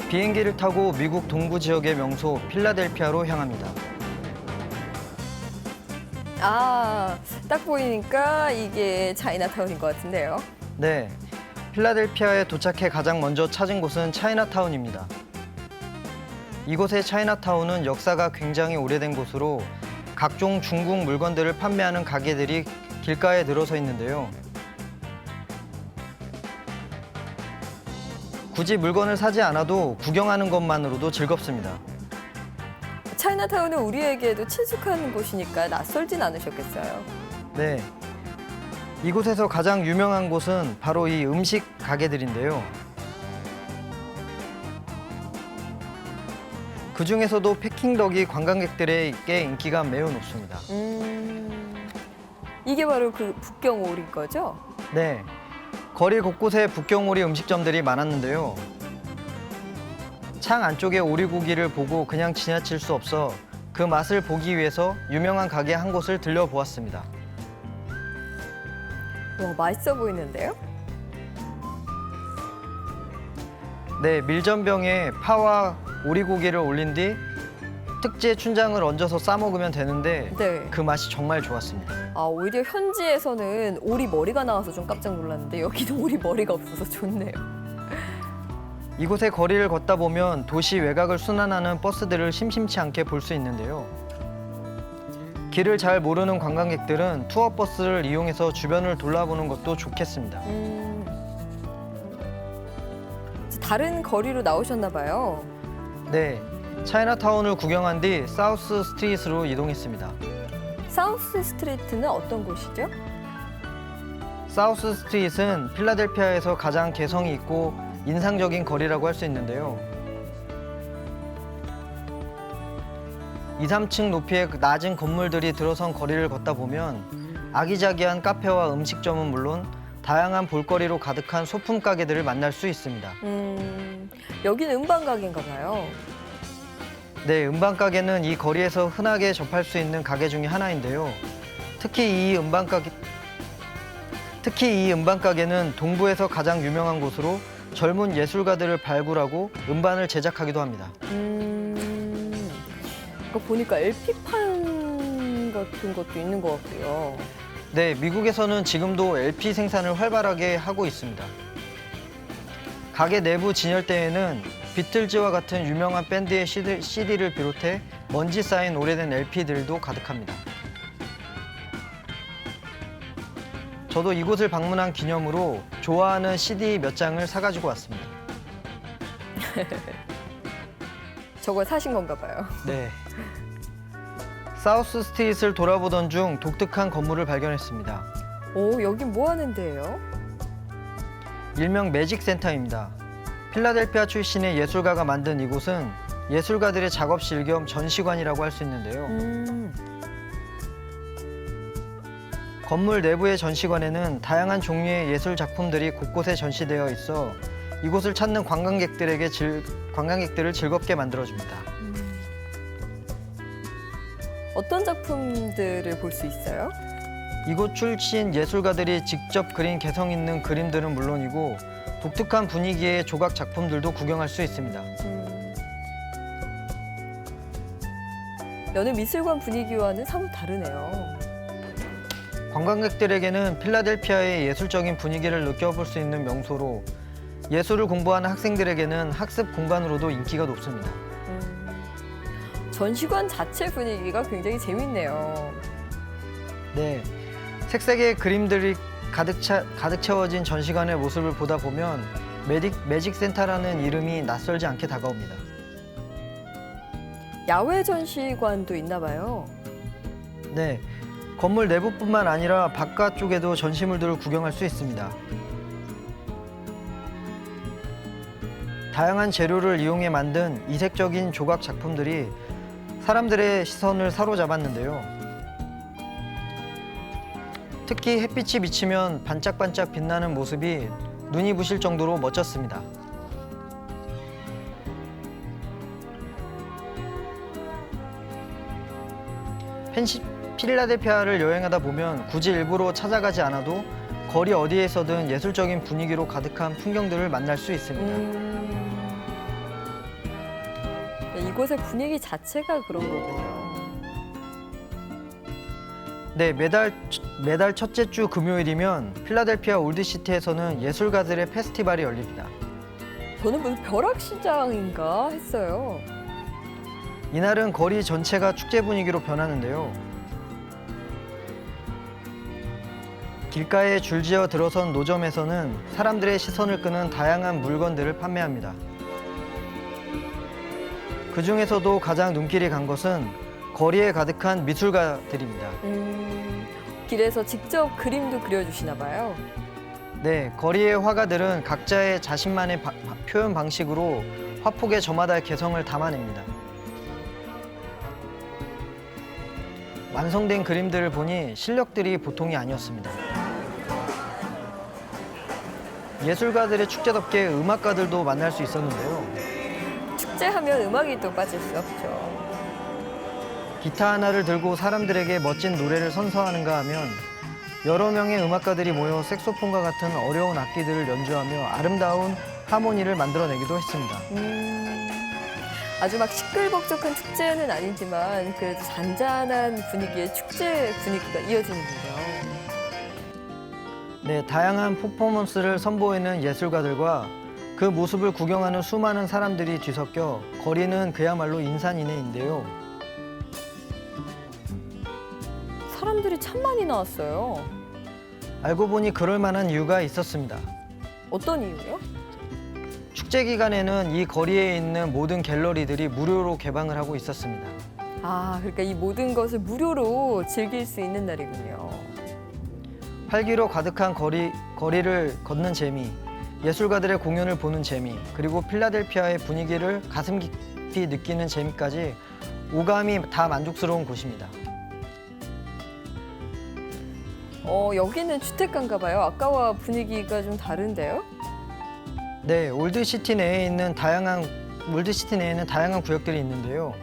비행기를 타고 미국 동부 지역의 명소 필라델피아로 향합니다. 아, 딱 보이니까 이게 차이나타운인 것 같은데요. 네, 필라델피아에 도착해 가장 먼저 찾은 곳은 차이나타운입니다. 이곳의 차이나타운은 역사가 굉장히 오래된 곳으로 각종 중국 물건들을 판매하는 가게들이 길가에 늘어서 있는데요. 굳이 물건을 사지 않아도 구경하는 것만으로도 즐겁습니다. 차이나타운은 우리에게도 친숙한 곳이니까 낯설진 않으셨겠어요. 네, 이곳에서 가장 유명한 곳은 바로 이 음식 가게들인데요. 그 중에서도 패킹덕이 관광객들에게 인기가 매우 높습니다. 이게 바로 그 북경오리인 거죠? 네, 거리 곳곳에 북경오리 음식점들이 많았는데요. 창 안쪽에 오리고기를 보고 그냥 지나칠 수 없어 그 맛을 보기 위해서 유명한 가게 한 곳을 들려보았습니다. 와, 맛있어 보이는데요? 네, 밀전병에 파와 오리고기를 올린 뒤 특제 춘장을 얹어서 싸먹으면 되는데 네. 그 맛이 정말 좋았습니다. 아, 오히려 현지에서는 오리 머리가 나와서 좀 깜짝 놀랐는데 여기는 오리 머리가 없어서 좋네요. 이곳의 거리를 걷다 보면 도시 외곽을 순환하는 버스들을 심심치 않게 볼 수 있는데요. 길을 잘 모르는 관광객들은 투어 버스를 이용해서 주변을 돌아보는 것도 좋겠습니다. 다른 거리로 나오셨나 봐요. 네, 차이나타운을 구경한 뒤 사우스 스트리트로 이동했습니다. 사우스 스트리트는 어떤 곳이죠? 사우스 스트리트는 필라델피아에서 가장 개성이 있고 인상적인 거리라고 할 수 있는데요. 2, 3층 높이의 낮은 건물들이 들어선 거리를 걷다 보면 아기자기한 카페와 음식점은 물론 다양한 볼거리로 가득한 소품 가게들을 만날 수 있습니다. 여기는 음반 가게인가 봐요. 네, 음반 가게는 이 거리에서 흔하게 접할 수 있는 가게 중에 하나인데요. 특히 이 음반 가게는 동부에서 가장 유명한 곳으로 젊은 예술가들을 발굴하고 음반을 제작하기도 합니다. 그거 보니까 LP판 같은 것도 있는 것 같고요. 네, 미국에서는 지금도 LP 생산을 활발하게 하고 있습니다. 가게 내부 진열대에는 비틀즈와 같은 유명한 밴드의 CD를 비롯해 먼지 쌓인 오래된 LP들도 가득합니다. 저도 이곳을 방문한 기념으로 좋아하는 CD 몇 장을 사가지고 왔습니다. 저걸 사신 건가 봐요. 네. 사우스 스트리트를 돌아보던 중 독특한 건물을 발견했습니다. 오, 여긴 뭐 하는 데예요? 일명 매직 센터입니다. 필라델피아 출신의 예술가가 만든 이곳은 예술가들의 작업실 겸 전시관이라고 할 수 있는데요. 건물 내부의 전시관에는 다양한 종류의 예술 작품들이 곳곳에 전시되어 있어 이곳을 찾는 관광객들을 즐겁게 만들어줍니다. 어떤 작품들을 볼 수 있어요? 이곳 출신 예술가들이 직접 그린 개성 있는 그림들은 물론이고 독특한 분위기의 조각 작품들도 구경할 수 있습니다. 여느 미술관 분위기와는 사뭇 다르네요. 관광객들에게는 필라델피아의 예술적인 분위기를 느껴볼 수 있는 명소로 예술을 공부하는 학생들에게는 학습 공간으로도 인기가 높습니다. 전시관 자체 분위기가 굉장히 재밌네요. 네, 색색의 그림들이 가득 채워진 전시관의 모습을 보다 보면 매직 센터라는 이름이 낯설지 않게 다가옵니다. 야외 전시관도 있나 봐요. 네, 건물 내부뿐만 아니라 바깥쪽에도 전시물들을 구경할 수 있습니다. 다양한 재료를 이용해 만든 이색적인 조각 작품들이 사람들의 시선을 사로잡았는데요. 특히 햇빛이 비치면 반짝반짝 빛나는 모습이 눈이 부실 정도로 멋졌습니다. 필라델피아를 여행하다 보면 굳이 일부러 찾아가지 않아도 거리 어디에서든 예술적인 분위기로 가득한 풍경들을 만날 수 있습니다. 이곳의 분위기 자체가 그런 거군요. 네, 매달 첫째 주 금요일이면 필라델피아 올드시티에서는 예술가들의 페스티벌이 열립니다. 저는 무슨 벼락시장인가 했어요. 이날은 거리 전체가 축제 분위기로 변하는데요. 길가에 줄지어 들어선 노점에서는 사람들의 시선을 끄는 다양한 물건들을 판매합니다. 그 중에서도 가장 눈길이 간 것은 거리에 가득한 미술가들입니다. 길에서 직접 그림도 그려주시나 봐요. 네, 거리의 화가들은 각자의 자신만의 표현 방식으로 화폭의 저마다의 개성을 담아냅니다. 완성된 그림들을 보니 실력들이 보통이 아니었습니다. 예술가들의 축제답게 음악가들도 만날 수 있었는데요. 축제하면 음악이 또 빠질 수 없죠. 기타 하나를 들고 사람들에게 멋진 노래를 선사하는가 하면 여러 명의 음악가들이 모여 색소폰과 같은 어려운 악기들을 연주하며 아름다운 하모니를 만들어내기도 했습니다. 아주 막 시끌벅적한 축제는 아니지만 그래도 잔잔한 분위기의 축제 분위기가 이어지는군요. 네, 다양한 퍼포먼스를 선보이는 예술가들과 그 모습을 구경하는 수많은 사람들이 뒤섞여 거리는 그야말로 인산인해인데요. 사람들이 참 많이 나왔어요. 알고 보니 그럴 만한 이유가 있었습니다. 어떤 이유요? 축제 기간에는 이 거리에 있는 모든 갤러리들이 무료로 개방을 하고 있었습니다. 아, 그러니까 이 모든 것을 무료로 즐길 수 있는 날이군요. 활기로 가득한 거리를 걷는 재미, 예술가들의 공연을 보는 재미, 그리고 필라델피아의 분위기를 가슴 깊이 느끼는 재미까지 오감이 다 만족스러운 곳입니다. 여기는 주택가인가 봐요. 아까와 분위기가 좀 다른데요? 네, 올드시티 내에는 다양한 구역들이 있는데요.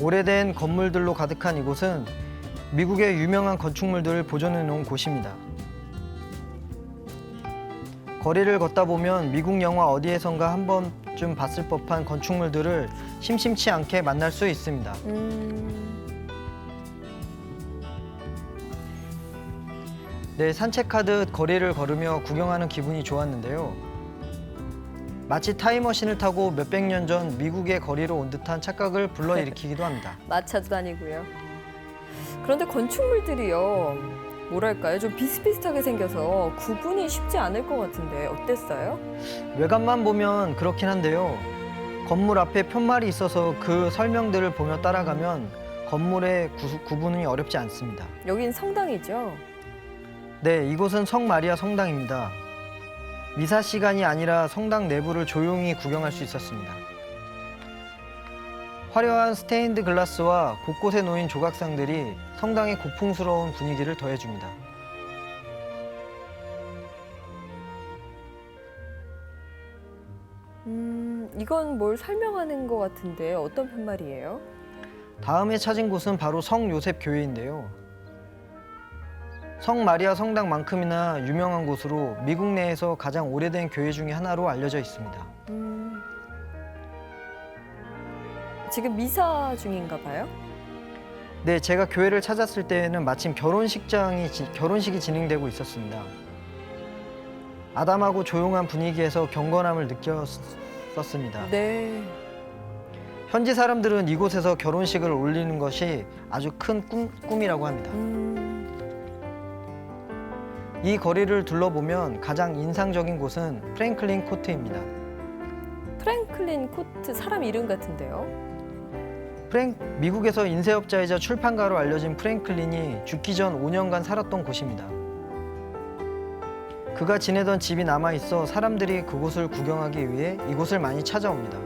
오래된 건물들로 가득한 이곳은 미국의 유명한 건축물들을 보존해 놓은 곳입니다. 거리를 걷다 보면 미국 영화 어디에선가 한 번쯤 봤을 법한 건축물들을 심심치 않게 만날 수 있습니다. 네, 산책하듯 거리를 걸으며 구경하는 기분이 좋았는데요. 마치 타임머신을 타고 몇백 년 전 미국의 거리로 온 듯한 착각을 불러일으키기도 합니다. 마차도 다니고요. 그런데 건축물들이요. 뭐랄까요? 좀 비슷비슷하게 생겨서 구분이 쉽지 않을 것 같은데 어땠어요? 외관만 보면 그렇긴 한데요. 건물 앞에 푯말이 있어서 그 설명들을 보며 따라가면 건물의 구분이 어렵지 않습니다. 여긴 성당이죠? 네, 이곳은 성마리아 성당입니다. 미사 시간이 아니라 성당 내부를 조용히 구경할 수 있었습니다. 화려한 스테인드 글라스와 곳곳에 놓인 조각상들이 성당의 고풍스러운 분위기를 더해줍니다. 이건 뭘 설명하는 것 같은데 어떤 푯말이에요? 다음에 찾은 곳은 바로 성 요셉 교회인데요. 성 마리아 성당만큼이나 유명한 곳으로 미국 내에서 가장 오래된 교회 중에 하나로 알려져 있습니다. 지금 미사 중인가 봐요? 네, 제가 교회를 찾았을 때에는 마침 결혼식이 진행되고 있었습니다. 아담하고 조용한 분위기에서 경건함을 느꼈었습니다. 네. 현지 사람들은 이곳에서 결혼식을 올리는 것이 아주 큰 꿈이라고 합니다. 이 거리를 둘러보면 가장 인상적인 곳은 프랭클린 코트입니다. 프랭클린 코트 사람 이름 같은데요? 미국에서 인쇄업자이자 출판가로 알려진 프랭클린이 죽기 전 5년간 살았던 곳입니다. 그가 지내던 집이 남아있어 사람들이 그곳을 구경하기 위해 이곳을 많이 찾아옵니다.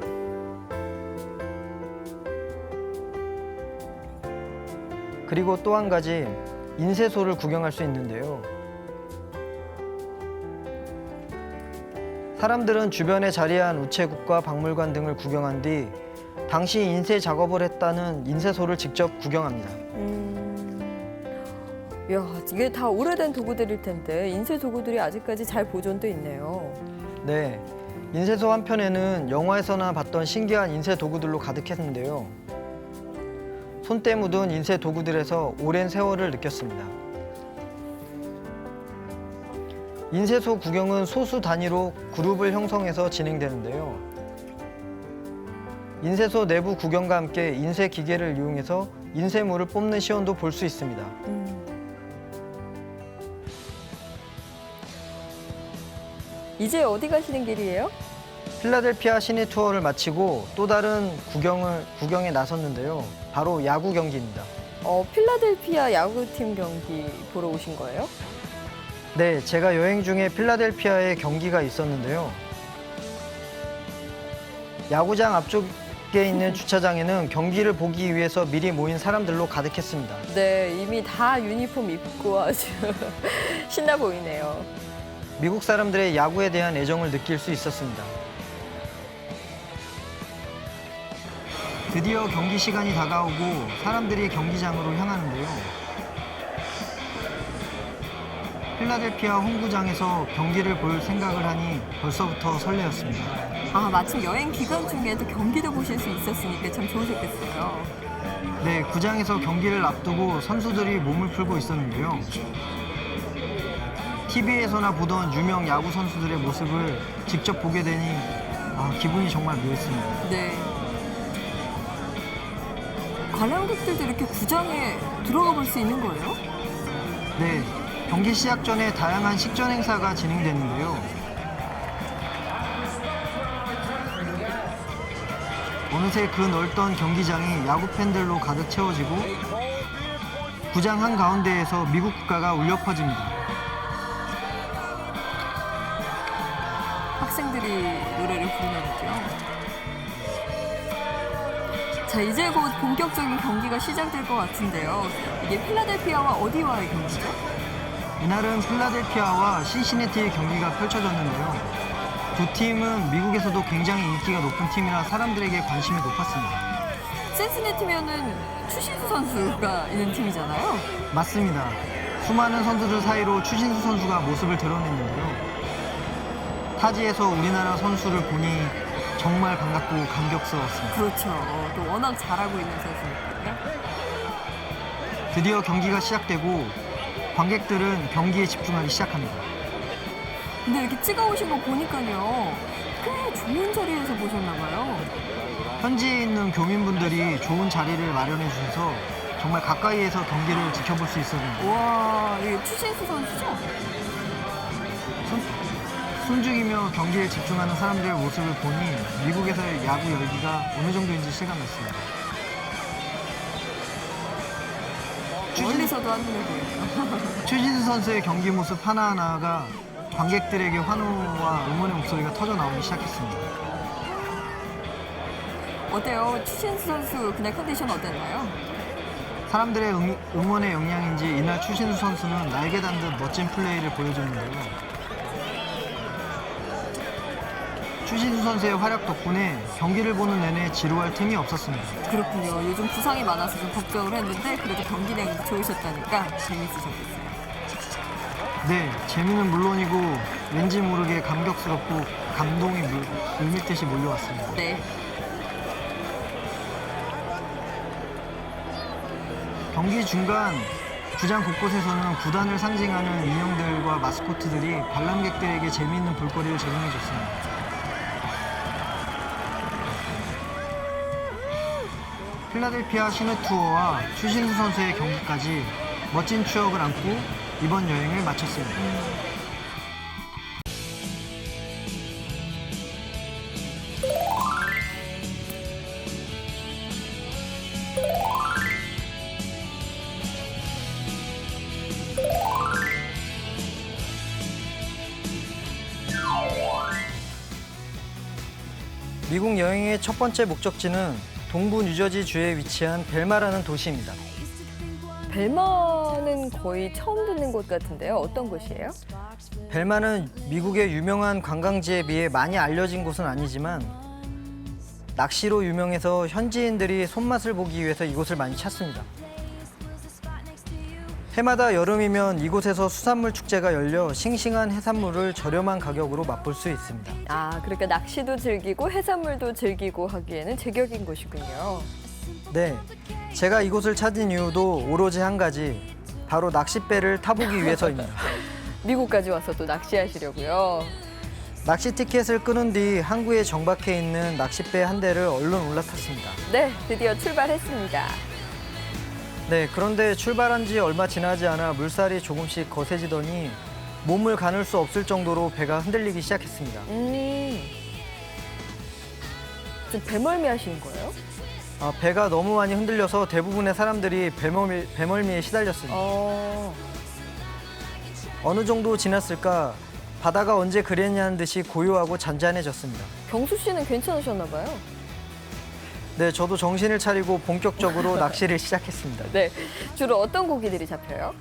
그리고 또 한 가지 인쇄소를 구경할 수 있는데요. 사람들은 주변에 자리한 우체국과 박물관 등을 구경한 뒤 당시 인쇄 작업을 했다는 인쇄소를 직접 구경합니다. 이야, 이게 다 오래된 도구들일 텐데 인쇄 도구들이 아직까지 잘 보존돼 있네요. 네, 인쇄소 한편에는 영화에서나 봤던 신기한 인쇄 도구들로 가득했는데요. 손때 묻은 인쇄 도구들에서 오랜 세월을 느꼈습니다. 인쇄소 구경은 소수 단위로 그룹을 형성해서 진행되는데요. 인쇄소 내부 구경과 함께 인쇄 기계를 이용해서 인쇄물을 뽑는 시연도 볼 수 있습니다. 이제 어디 가시는 길이에요? 필라델피아 시내 투어를 마치고 또 다른 구경에 나섰는데요. 바로 야구 경기입니다. 필라델피아 야구팀 경기 보러 오신 거예요? 네, 제가 여행 중에 필라델피아에 경기가 있었는데요. 야구장 앞쪽에 있는 주차장에는 경기를 보기 위해서 미리 모인 사람들로 가득했습니다. 네, 이미 다 유니폼 입고 아주 신나 보이네요. 미국 사람들의 야구에 대한 애정을 느낄 수 있었습니다. 드디어 경기 시간이 다가오고 사람들이 경기장으로 향하는데요. 필라델피아 홈구장에서 경기를 볼 생각을 하니 벌써부터 설레었습니다. 마침 여행 기간 중에도 경기도 보실 수 있었으니까 참 좋으셨겠어요. 네, 구장에서 경기를 앞두고 선수들이 몸을 풀고 있었는데요. TV에서나 보던 유명 야구 선수들의 모습을 직접 보게 되니 기분이 정말 묘했습니다. 네. 관람객들도 이렇게 구장에 들어가 볼 수 있는 거예요? 네, 경기 시작 전에 다양한 식전 행사가 진행되는데요. 어느새 그 넓던 경기장이 야구 팬들로 가득 채워지고 구장 한가운데에서 미국 국가가 울려 퍼집니다. 학생들이 노래를 부르나 보죠. 자, 이제 곧 본격적인 경기가 시작될 것 같은데요. 이게 필라델피아와 어디와의 경기죠? 이날은 필라델피아와 신시내티의 경기가 펼쳐졌는데요. 두 팀은 미국에서도 굉장히 인기가 높은 팀이라 사람들에게 관심이 높았습니다. 신시내티면은 추신수 선수가 있는 팀이잖아요. 맞습니다. 수많은 선수들 사이로 추신수 선수가 모습을 드러냈는데요. 타지에서 우리나라 선수를 보니 정말 반갑고 감격스러웠습니다. 그렇죠. 또 워낙 잘하고 있는 선수니까요. 드디어 경기가 시작되고 관객들은 경기에 집중하기 시작합니다. 근데 이렇게 찍어오신 거 보니까요. 꽤 좋은 자리에서 보셨나 봐요. 현지에 있는 교민분들이 좋은 자리를 마련해 주셔서 정말 가까이에서 경기를 지켜볼 수 있었는데 와, 이게 추신수 선수죠? 숨죽이며 경기에 집중하는 사람들의 모습을 보니 미국에서의 야구 열기가 어느 정도인지 실감났습니다. 멀리서도 한눈에 보여요. 추신수 선수의 경기 모습 하나하나가 관객들에게 환호와 응원의 목소리가 터져 나오기 시작했습니다. 어때요? 추신수 선수 그날 컨디션 어땠나요? 사람들의 응원의 영향인지 이날 추신수 선수는 날개 단 듯 멋진 플레이를 보여줬는데요. 추신수 선수의 활약 덕분에 경기를 보는 내내 지루할 틈이 없었습니다. 그렇군요. 요즘 부상이 많아서 좀 걱정을 했는데 그래도 경기 내용 좋으셨다니까 재밌으셨겠어요. 네, 재미는 물론이고 왠지 모르게 감격스럽고 감동이 물밀듯이 몰려왔습니다. 네. 경기 중간 구장 곳곳에서는 구단을 상징하는 인형들과 마스코트들이 관람객들에게 재미있는 볼거리를 제공해줬습니다. 필라델피아 시내 투어와 추신수 선수의 경기까지 멋진 추억을 안고 이번 여행을 마쳤습니다. 미국 여행의 첫 번째 목적지는 동부 뉴저지 주에 위치한 벨마라는 도시입니다. 벨마는 거의 처음 듣는 곳 같은데요. 어떤 곳이에요? 벨마는 미국의 유명한 관광지에 비해 많이 알려진 곳은 아니지만 낚시로 유명해서 현지인들이 손맛을 보기 위해서 이곳을 많이 찾습니다. 해마다 여름이면 이곳에서 수산물 축제가 열려 싱싱한 해산물을 저렴한 가격으로 맛볼 수 있습니다. 아, 그러니까 낚시도 즐기고 해산물도 즐기고 하기에는 제격인 곳이군요. 네, 제가 이곳을 찾은 이유도 오로지 한 가지, 바로 낚싯배를 타보기 위해서입니다. 미국까지 와서 또 낚시하시려고요. 낚시 티켓을 끊은 뒤 항구에 정박해 있는 낚싯배 한 대를 얼른 올라탔습니다. 네, 드디어 출발했습니다. 네, 그런데 출발한 지 얼마 지나지 않아 물살이 조금씩 거세지더니 몸을 가눌 수 없을 정도로 배가 흔들리기 시작했습니다. 좀 배멀미 하시는 거예요? 배가 너무 많이 흔들려서 대부분의 사람들이 배멀미에 시달렸습니다. 어느 정도 지났을까 바다가 언제 그랬냐는 듯이 고요하고 잔잔해졌습니다. 경수 씨는 괜찮으셨나 봐요. 네, 저도 정신을 차리고 본격적으로 낚시를 시작했습니다. 네, 주로 어떤 고기들이 잡혀요?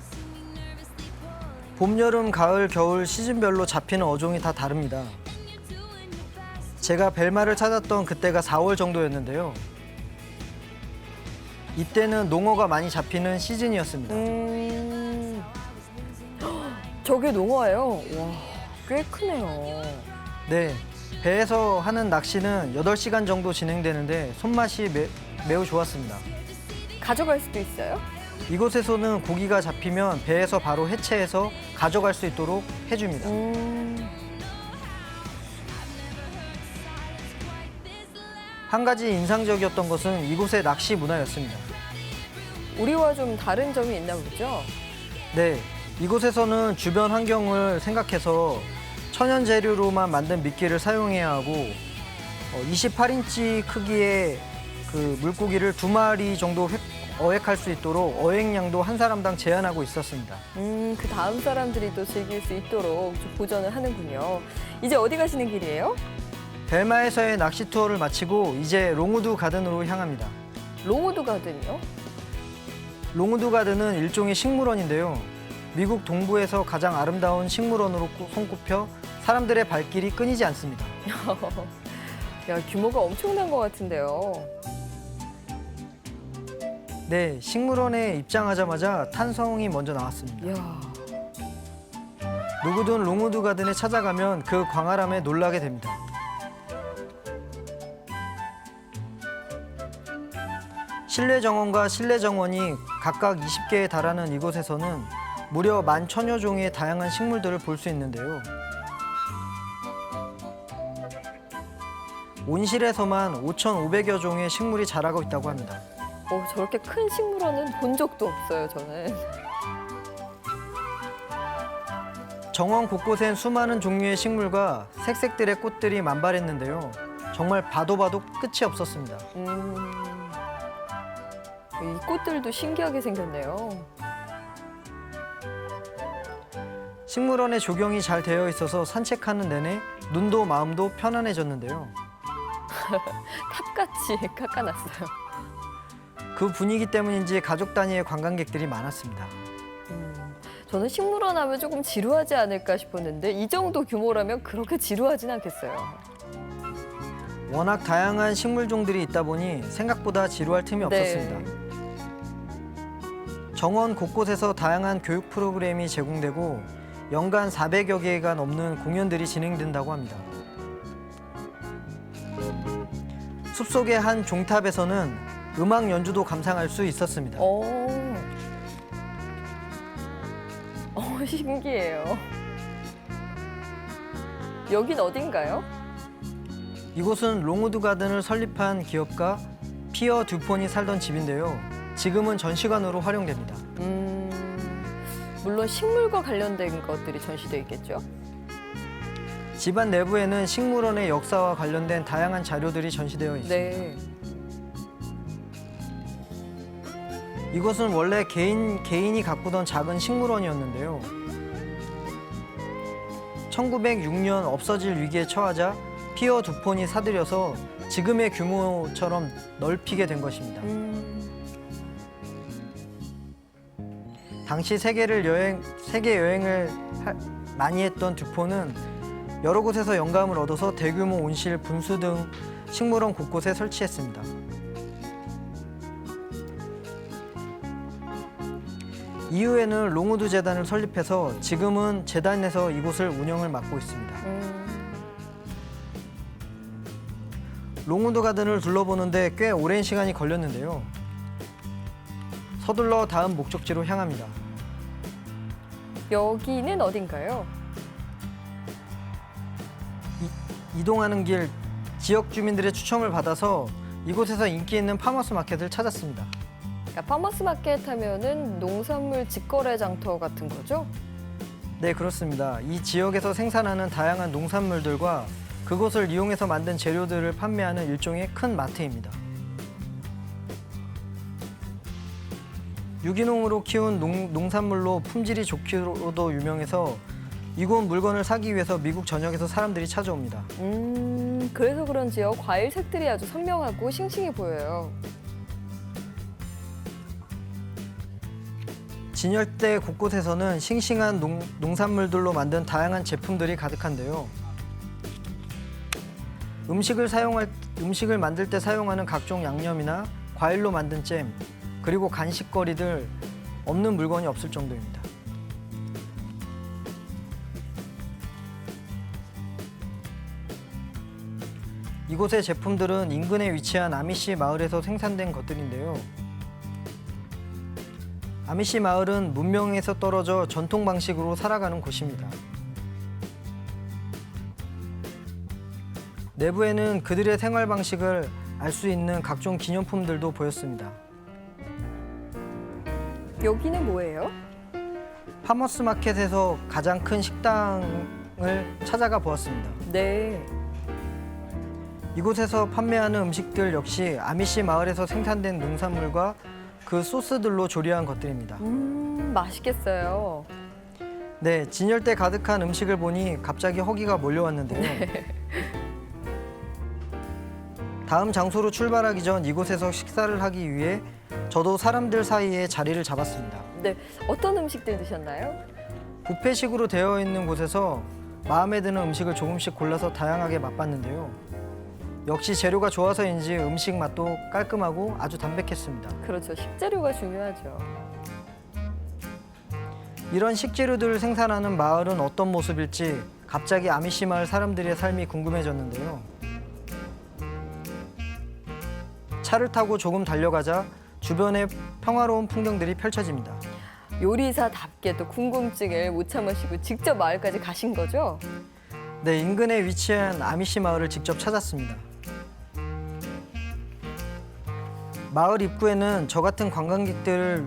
봄, 여름, 가을, 겨울 시즌별로 잡히는 어종이 다 다릅니다. 제가 벨마를 찾았던 그때가 4월 정도였는데요. 이때는 농어가 많이 잡히는 시즌이었습니다. 저게 농어예요? 와, 꽤 크네요. 네, 배에서 하는 낚시는 8시간 정도 진행되는데 손맛이 매우 좋았습니다. 가져갈 수도 있어요? 이곳에서는 고기가 잡히면 배에서 바로 해체해서 가져갈 수 있도록 해줍니다. 한 가지 인상적이었던 것은 이곳의 낚시 문화였습니다. 우리와 좀 다른 점이 있나 보죠? 네, 이곳에서는 주변 환경을 생각해서 천연 재료로만 만든 미끼를 사용해야 하고 28인치 크기의 그 물고기를 2마리 정도 어획할 수 있도록 어획량도 한 사람당 제한하고 있었습니다. 그 다음 사람들이 또 즐길 수 있도록 좀 보전을 하는군요. 이제 어디 가시는 길이에요? 벨마에서의 낚시 투어를 마치고 이제 롱우드 가든으로 향합니다. 롱우드 가든이요? 롱우드 가든은 일종의 식물원인데요. 미국 동부에서 가장 아름다운 식물원으로 손꼽혀 사람들의 발길이 끊이지 않습니다. 야, 규모가 엄청난 것 같은데요. 네, 식물원에 입장하자마자 탄성이 먼저 나왔습니다. 이야, 누구든 롱우드 가든에 찾아가면 그 광활함에 놀라게 됩니다. 실내 정원과 실내 정원이 각각 20개에 달하는 이곳에서는 무려 11,000여 종의 다양한 식물들을 볼 수 있는데요. 온실에서만 5,500여 종의 식물이 자라고 있다고 합니다. 저렇게 큰 식물원은 본 적도 없어요, 저는. 정원 곳곳엔 수많은 종류의 식물과 색색들의 꽃들이 만발했는데요. 정말 봐도 끝이 없었습니다. 이 꽃들도 신기하게 생겼네요. 식물원에 조경이 잘 되어 있어서 산책하는 내내 눈도 마음도 편안해졌는데요. 탑같이 깎아놨어요. 그 분위기 때문인지 가족 단위의 관광객들이 많았습니다. 저는 식물원 하면 조금 지루하지 않을까 싶었는데 이 정도 규모라면 그렇게 지루하진 않겠어요. 워낙 다양한 식물종들이 있다 보니 생각보다 지루할 틈이 없었습니다. 정원 곳곳에서 다양한 교육 프로그램이 제공되고 연간 400여 개가 넘는 공연들이 진행된다고 합니다. 숲속의 한 종탑에서는 음악 연주도 감상할 수 있었습니다. 신기해요. 여긴 어딘가요? 이곳은 롱우드 가든을 설립한 기업가 피어 듀폰이 살던 집인데요. 지금은 전시관으로 활용됩니다. 물론 식물과 관련된 것들이 전시되어 있겠죠? 집안 내부에는 식물원의 역사와 관련된 다양한 자료들이 전시되어 있습니다. 네. 이곳은 원래 개인이 가꾸던 작은 식물원이었는데요. 1906년 없어질 위기에 처하자 피어 듀폰이 사들여서 지금의 규모처럼 넓히게 된 것입니다. 당시 세계 여행을 많이 했던 듀폰은 여러 곳에서 영감을 얻어서 대규모 온실, 분수 등 식물원 곳곳에 설치했습니다. 이후에는 롱우드 재단을 설립해서 지금은 재단에서 이곳을 운영을 맡고 있습니다. 롱우드 가든을 둘러보는데 꽤 오랜 시간이 걸렸는데요. 서둘러 다음 목적지로 향합니다. 여기는 어딘가요? 이동하는 길 지역 주민들의 추천을 받아서 이곳에서 인기 있는 파머스 마켓을 찾았습니다. 그러니까 파머스 마켓 하면은 농산물 직거래 장터 같은 거죠? 네, 그렇습니다. 이 지역에서 생산하는 다양한 농산물들과 그곳을 이용해서 만든 재료들을 판매하는 일종의 큰 마트입니다. 유기농으로 키운 농산물로 품질이 좋기로도 유명해서 이곳 물건을 사기 위해서 미국 전역에서 사람들이 찾아옵니다. 그래서 그런지요. 과일 색들이 아주 선명하고 싱싱해 보여요. 진열대 곳곳에서는 싱싱한 농산물들로 만든 다양한 제품들이 가득한데요. 음식을 만들 때 사용하는 각종 양념이나 과일로 만든 잼, 그리고 간식거리들 없는 물건이 없을 정도입니다. 이곳의 제품들은 인근에 위치한 아미시 마을에서 생산된 것들인데요. 아미시 마을은 문명에서 떨어져 전통 방식으로 살아가는 곳입니다. 내부에는 그들의 생활 방식을 알 수 있는 각종 기념품들도 보였습니다. 여기는 뭐예요? 파머스 마켓에서 가장 큰 식당을 찾아가 보았습니다. 네. 이곳에서 판매하는 음식들 역시 아미시 마을에서 생산된 농산물과 그 소스들로 조리한 것들입니다. 맛있겠어요. 네, 진열대 가득한 음식을 보니 갑자기 허기가 몰려왔는데요. 다음 장소로 출발하기 전 이곳에서 식사를 하기 위해 저도 사람들 사이에 자리를 잡았습니다. 네. 어떤 음식들 드셨나요? 뷔페식으로 되어 있는 곳에서 마음에 드는 음식을 조금씩 골라서 다양하게 맛봤는데요. 역시 재료가 좋아서인지 음식 맛도 깔끔하고 아주 담백했습니다. 그렇죠. 식재료가 중요하죠. 이런 식재료들을 생산하는 마을은 어떤 모습일지 갑자기 아미시 마을 사람들의 삶이 궁금해졌는데요. 차를 타고 조금 달려가자 주변에 평화로운 풍경들이 펼쳐집니다. 요리사답게 또 궁금증을 못 참으시고 직접 마을까지 가신 거죠? 네, 인근에 위치한 아미시 마을을 직접 찾았습니다. 마을 입구에는 저 같은 관광객들을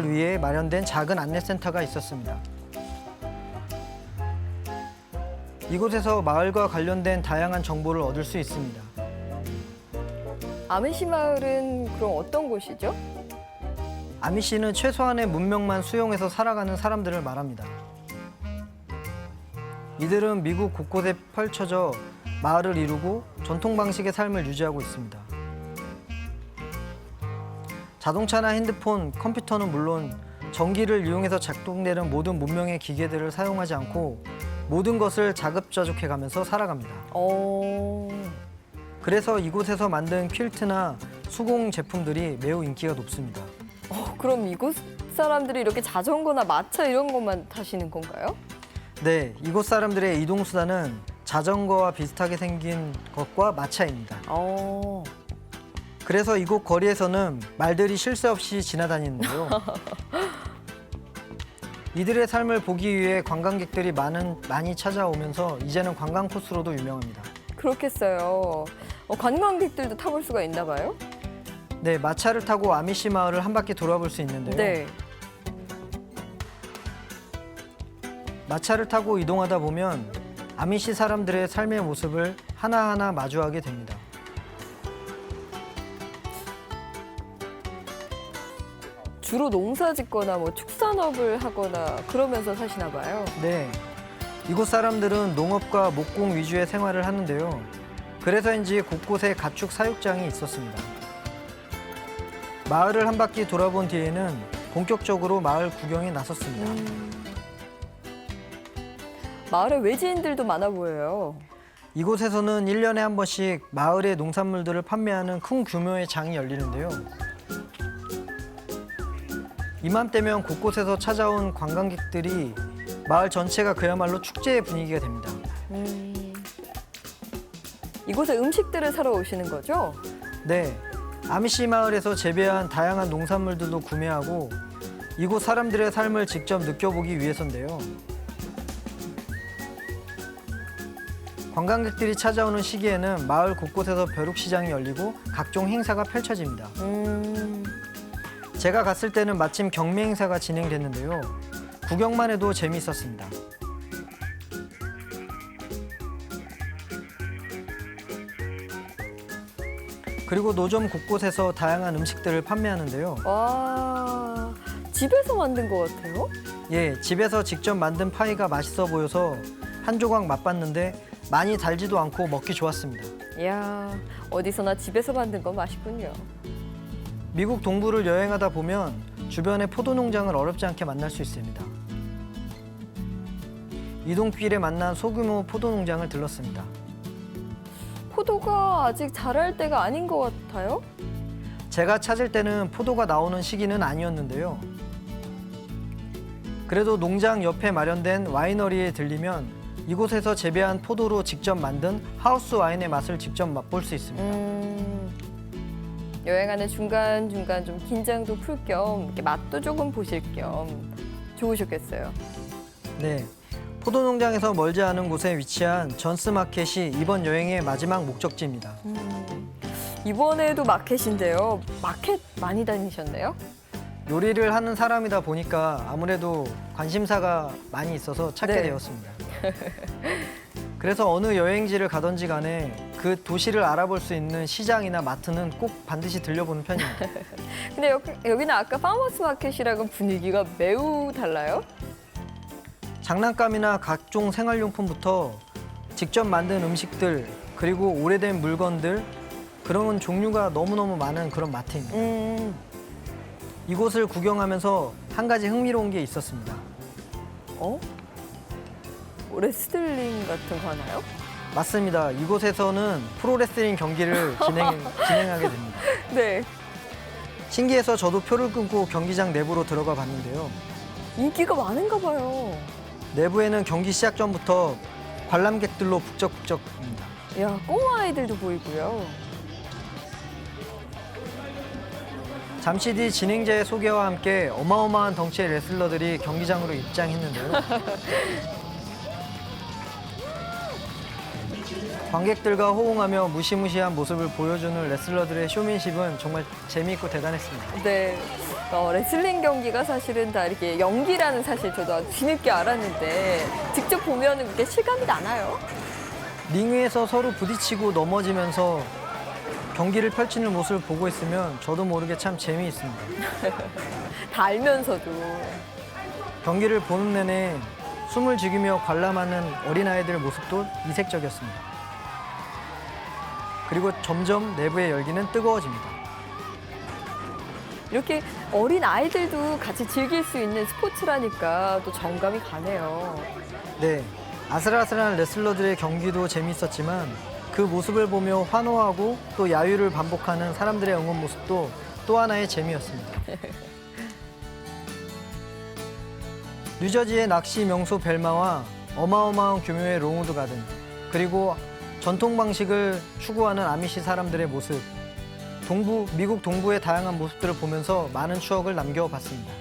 위해 마련된 작은 안내센터가 있었습니다. 이곳에서 마을과 관련된 다양한 정보를 얻을 수 있습니다. 아미시 마을은 그럼 어떤 곳이죠? 아미시는 최소한의 문명만 수용해서 살아가는 사람들을 말합니다. 이들은 미국 곳곳에 펼쳐져 마을을 이루고 전통 방식의 삶을 유지하고 있습니다. 자동차나 핸드폰, 컴퓨터는 물론 전기를 이용해서 작동되는 모든 문명의 기계들을 사용하지 않고 모든 것을 자급자족해가면서 살아갑니다. 그래서 이곳에서 만든 퀼트나 수공 제품들이 매우 인기가 높습니다. 그럼 이곳 사람들이 이렇게 자전거나 마차 이런 것만 타시는 건가요? 네, 이곳 사람들의 이동 수단은 자전거와 비슷하게 생긴 것과 마차입니다. 그래서 이곳 거리에서는 말들이 쉴 새 없이 지나다니는데요. 이들의 삶을 보기 위해 관광객들이 많이 찾아오면서 이제는 관광 코스로도 유명합니다. 그렇겠어요. 관광객들도 타볼 수가 있나 봐요? 네, 마차를 타고 아미시 마을을 한 바퀴 돌아볼 수 있는데요. 네. 마차를 타고 이동하다 보면 아미시 사람들의 삶의 모습을 하나하나 마주하게 됩니다. 주로 농사 짓거나 뭐 축산업을 하거나 그러면서 사시나 봐요. 네, 이곳 사람들은 농업과 목공 위주의 생활을 하는데요. 그래서인지 곳곳에 가축 사육장이 있었습니다. 마을을 한 바퀴 돌아본 뒤에는 본격적으로 마을 구경에 나섰습니다. 마을에 외지인들도 많아 보여요. 이곳에서는 1년에 한 번씩 마을의 농산물들을 판매하는 큰 규모의 장이 열리는데요. 이맘때면 곳곳에서 찾아온 관광객들이 마을 전체가 그야말로 축제의 분위기가 됩니다. 이곳에 음식들을 사러 오시는 거죠? 네, 아미시 마을에서 재배한 다양한 농산물들도 구매하고 이곳 사람들의 삶을 직접 느껴보기 위해서인데요. 관광객들이 찾아오는 시기에는 마을 곳곳에서 벼룩시장이 열리고 각종 행사가 펼쳐집니다. 제가 갔을 때는 마침 경매 행사가 진행됐는데요. 구경만 해도 재미있었습니다. 그리고 노점 곳곳에서 다양한 음식들을 판매하는데요. 와, 집에서 만든 것 같아요? 예, 집에서 직접 만든 파이가 맛있어 보여서 한 조각 맛봤는데 많이 달지도 않고 먹기 좋았습니다. 이야, 어디서나 집에서 만든 건 맛있군요. 미국 동부를 여행하다 보면 주변의 포도 농장을 어렵지 않게 만날 수 있습니다. 이동길에 만난 소규모 포도 농장을 들렀습니다. 포도가 아직 자랄 때가 아닌 것 같아요? 제가 찾을 때는 포도가 나오는 시기는 아니었는데요. 그래도 농장 옆에 마련된 와이너리에 들리면 이곳에서 재배한 포도로 직접 만든 하우스 와인의 맛을 직접 맛볼 수 있습니다. 여행하는 중간중간 좀 긴장도 풀 겸 이렇게 맛도 조금 보실 겸 좋으셨겠어요. 네, 포도 농장에서 멀지 않은 곳에 위치한 전스 마켓이 이번 여행의 마지막 목적지입니다. 이번에도 마켓인데요. 마켓 많이 다니셨네요? 요리를 하는 사람이다 보니까 아무래도 관심사가 많이 있어서 찾게 네. 되었습니다. 그래서 어느 여행지를 가든지 간에 그 도시를 알아볼 수 있는 시장이나 마트는 꼭 반드시 들려보는 편입니다. 근데 여기는 아까 파머스 마켓이랑은 분위기가 매우 달라요? 장난감이나 각종 생활용품부터 직접 만든 음식들 그리고 오래된 물건들 그런 종류가 너무너무 많은 그런 마트입니다. 이곳을 구경하면서 한 가지 흥미로운 게 있었습니다. 어? 레슬링 같은 거 하나요? 맞습니다. 이곳에서는 프로레슬링 경기를 진행하게 됩니다. 네. 신기해서 저도 표를 끊고 경기장 내부로 들어가 봤는데요. 인기가 많은가 봐요. 내부에는 경기 시작 전부터 관람객들로 북적북적입니다. 야, 꼬마 아이들도 보이고요. 잠시 뒤 진행자의 소개와 함께 어마어마한 덩치의 레슬러들이 경기장으로 입장했는데요. 관객들과 호응하며 무시무시한 모습을 보여주는 레슬러들의 쇼맨십은 정말 재미있고 대단했습니다. 네. 레슬링 경기가 사실은 다 이렇게 연기라는 사실 저도 아주 뒤늦게 알았는데 직접 보면은 그렇게 실감이 나나요? 링 위에서 서로 부딪히고 넘어지면서 경기를 펼치는 모습을 보고 있으면 저도 모르게 참 재미있습니다. 다 알면서도. 경기를 보는 내내 숨을 죽이며 관람하는 어린아이들 모습도 이색적이었습니다. 그리고 점점 내부의 열기는 뜨거워집니다. 이렇게 어린 아이들도 같이 즐길 수 있는 스포츠라니까 또 정감이 가네요. 네, 아슬아슬한 레슬러들의 경기도 재미있었지만 그 모습을 보며 환호하고 또 야유를 반복하는 사람들의 응원 모습도 또 하나의 재미였습니다. 뉴저지의 낚시 명소 벨마와 어마어마한 규모의 롱우드 가든 그리고 전통 방식을 추구하는 아미시 사람들의 모습 미국 동부의 다양한 모습들을 보면서 많은 추억을 남겨봤습니다.